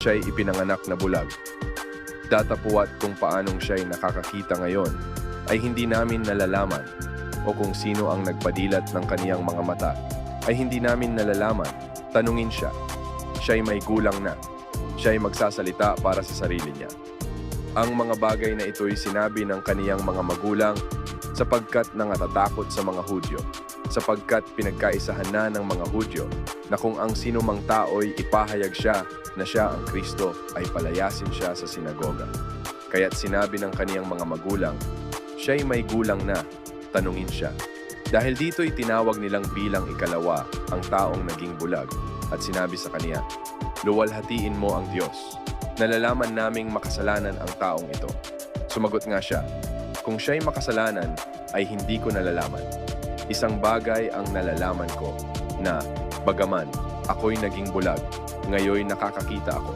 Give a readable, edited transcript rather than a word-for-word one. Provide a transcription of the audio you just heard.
siya'y ipinanganak na bulag. Datapuat kung paanong siya'y nakakakita ngayon ay hindi namin nalalaman, o kung sino ang nagpadilat ng kaniyang mga mata ay hindi namin nalalaman. Tanungin siya. Siya'y may gulang na. Siya'y magsasalita para sa sarili niya. Ang mga bagay na ito'y sinabi ng kaniyang mga magulang sapagkat nangatatakot sa mga Hudyo, sapagkat pinagkaisahan na ng mga Hudyo na kung ang sinumang tao'y ipahayag siya na siya ang Kristo ay palayasin siya sa sinagoga. Kaya't sinabi ng kaniyang mga magulang, siya'y may gulang na, tanungin siya. Dahil dito'y tinawag nilang bilang ikalawa ang taong naging bulag at sinabi sa kaniya, luwalhatiin mo ang Diyos. Nalalaman naming makasalanan ang taong ito. Sumagot nga siya, kung siya'y makasalanan ay hindi ko nalalaman. Isang bagay ang nalalaman ko na, bagaman ako'y naging bulag, ngayon nakakakita ako.